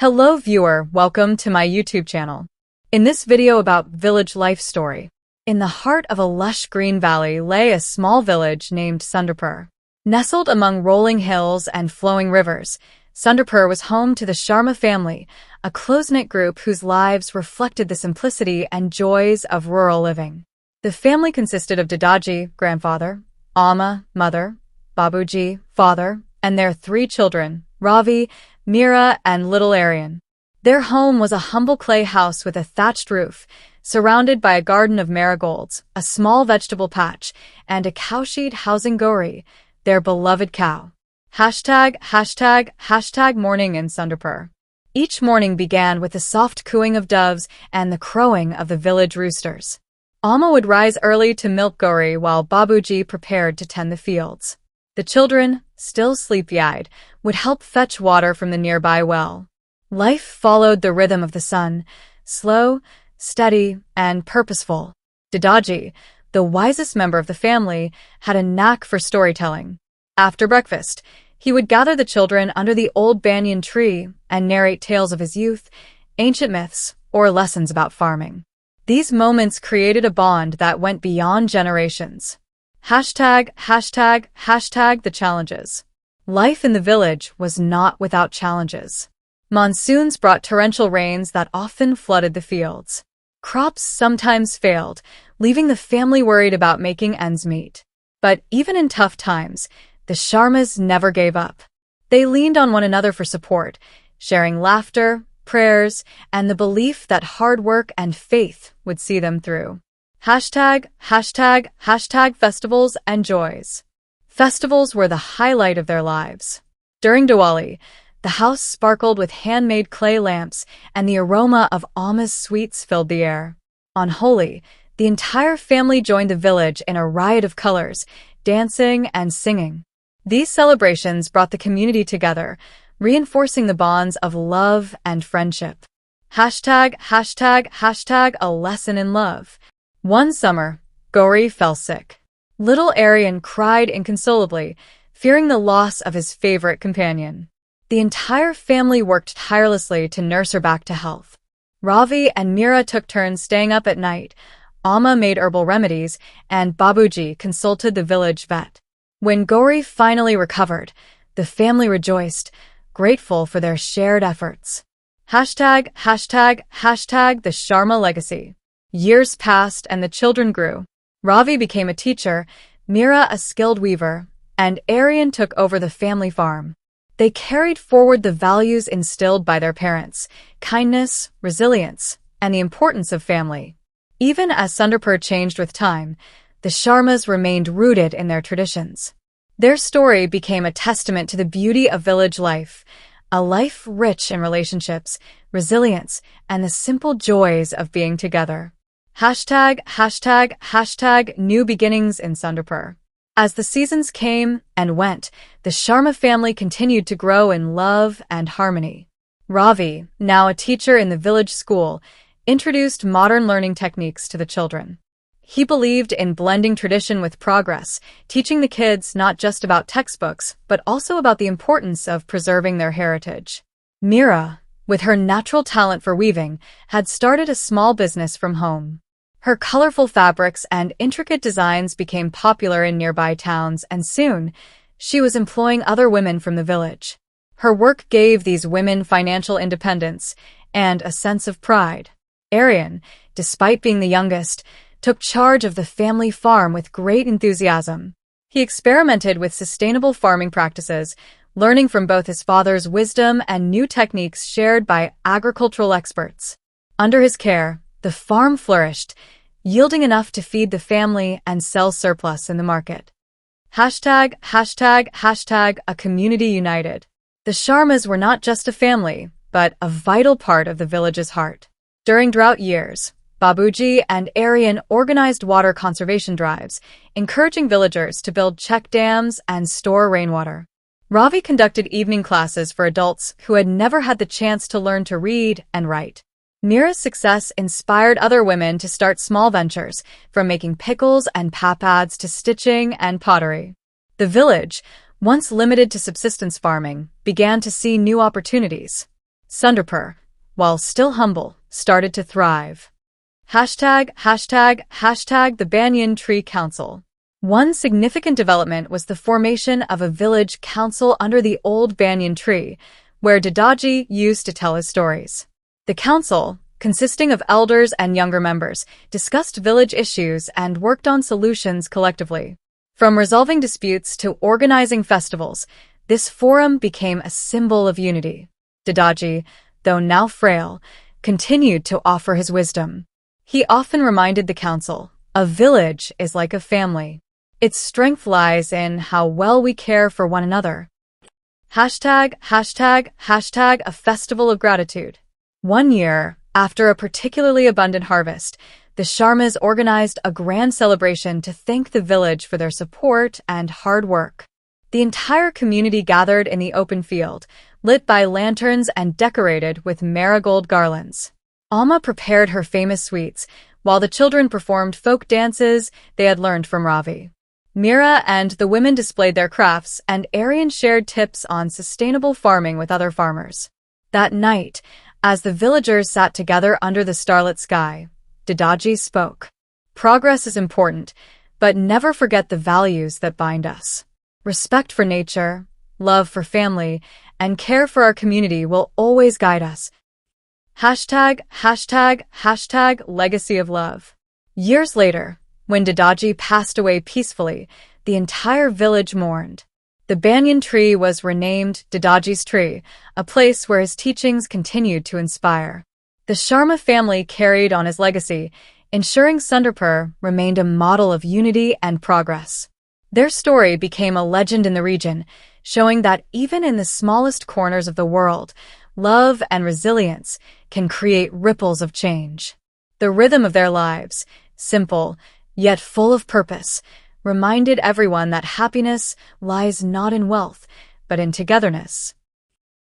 Hello viewer, welcome to my YouTube channel. In this video about village life story, in the heart of a lush green valley lay a small village named Sundarpur. Nestled among rolling hills and flowing rivers, Sundarpur was home to the Sharma family, a close-knit group whose lives reflected the simplicity and joys of rural living. The family consisted of Dadaji, grandfather, Amma, mother, Babuji, father, and their 3 children, Ravi, Meera, and little Aryan. Their home was a humble clay house with a thatched roof, surrounded by a garden of marigolds, a small vegetable patch, and a cowshed housing Gauri, their beloved cow. Hashtag morning in Sundarpur. Each morning began with the soft cooing of doves and the crowing of the village roosters. Amma would rise early to milk Gauri while Babuji prepared to tend the fields. The children, still sleepy-eyed, would help fetch water from the nearby well. Life followed the rhythm of the sun, slow, steady, and purposeful. Dadaji, the wisest member of the family, had a knack for storytelling. After breakfast, he would gather the children under the old banyan tree and narrate tales of his youth, ancient myths, or lessons about farming. These moments created a bond that went beyond generations. Hashtag the challenges. Life in the village was not without challenges. Monsoons brought torrential rains that often flooded the fields. Crops sometimes failed, leaving the family worried about making ends meet. But even in tough times, the Sharmas never gave up. They leaned on one another for support, sharing laughter, prayers, and the belief that hard work and faith would see them through. Hashtag festivals and joys. Festivals were the highlight of their lives. During Diwali, the house sparkled with handmade clay lamps and the aroma of Amma's sweets filled the air. On Holi, the entire family joined the village in a riot of colors, dancing and singing. These celebrations brought the community together, reinforcing the bonds of love and friendship. Hashtag a lesson in love. One summer, Gauri fell sick. Little Aryan cried inconsolably, fearing the loss of his favorite companion. The entire family worked tirelessly to nurse her back to health. Ravi and Meera took turns staying up at night. Amma made herbal remedies, and Babuji consulted the village vet. When Gauri finally recovered, the family rejoiced, grateful for their shared efforts. Hashtag the Sharma legacy. Years passed and the children grew. Ravi became a teacher, Meera a skilled weaver, and Aryan took over the family farm. They carried forward the values instilled by their parents: kindness, resilience, and the importance of family. Even as Sundarpur changed with time, the Sharmas remained rooted in their traditions. Their story became a testament to the beauty of village life, a life rich in relationships, resilience, and the simple joys of being together. Hashtag new beginnings in Sundarpur. As the seasons came and went, the Sharma family continued to grow in love and harmony. Ravi, now a teacher in the village school, introduced modern learning techniques to the children. He believed in blending tradition with progress, teaching the kids not just about textbooks, but also about the importance of preserving their heritage. Meera, with her natural talent for weaving, had started a small business from home. Her colorful fabrics and intricate designs became popular in nearby towns, and soon, she was employing other women from the village. Her work gave these women financial independence and a sense of pride. Aryan, despite being the youngest, took charge of the family farm with great enthusiasm. He experimented with sustainable farming practices, learning from both his father's wisdom and new techniques shared by agricultural experts. Under his care, the farm flourished, yielding enough to feed the family and sell surplus in the market. Hashtag a community united. The Sharmas were not just a family, but a vital part of the village's heart. During drought years, Babuji and Aryan organized water conservation drives, encouraging villagers to build check dams and store rainwater. Ravi conducted evening classes for adults who had never had the chance to learn to read and write. Meera's success inspired other women to start small ventures, from making pickles and papads to stitching and pottery. The village, once limited to subsistence farming, began to see new opportunities. Sundarpur, while still humble, started to thrive. The Banyan Tree Council. One significant development was the formation of a village council under the old banyan tree, where Dadaji used to tell his stories. The council, consisting of elders and younger members, discussed village issues and worked on solutions collectively. From resolving disputes to organizing festivals, this forum became a symbol of unity. Dadaji, though now frail, continued to offer his wisdom. He often reminded the council, a village is like a family. Its strength lies in how well we care for one another. A festival of gratitude. One year, after a particularly abundant harvest, the Sharmas organized a grand celebration to thank the village for their support and hard work. The entire community gathered in the open field, lit by lanterns and decorated with marigold garlands. Amma prepared her famous sweets, while the children performed folk dances they had learned from Ravi. Meera and the women displayed their crafts, and Aryan shared tips on sustainable farming with other farmers. That night, as the villagers sat together under the starlit sky, Dadaji spoke. Progress is important, but never forget the values that bind us. Respect for nature, love for family, and care for our community will always guide us. Legacy of love. Years later, when Dadaji passed away peacefully, the entire village mourned. The banyan tree was renamed Dadaji's tree, a place where his teachings continued to inspire. The Sharma family carried on his legacy, ensuring Sundarpur remained a model of unity and progress. Their story became a legend in the region, showing that even in the smallest corners of the world, love and resilience can create ripples of change. The rhythm of their lives, simple, yet full of purpose, reminded everyone that happiness lies not in wealth, but in togetherness.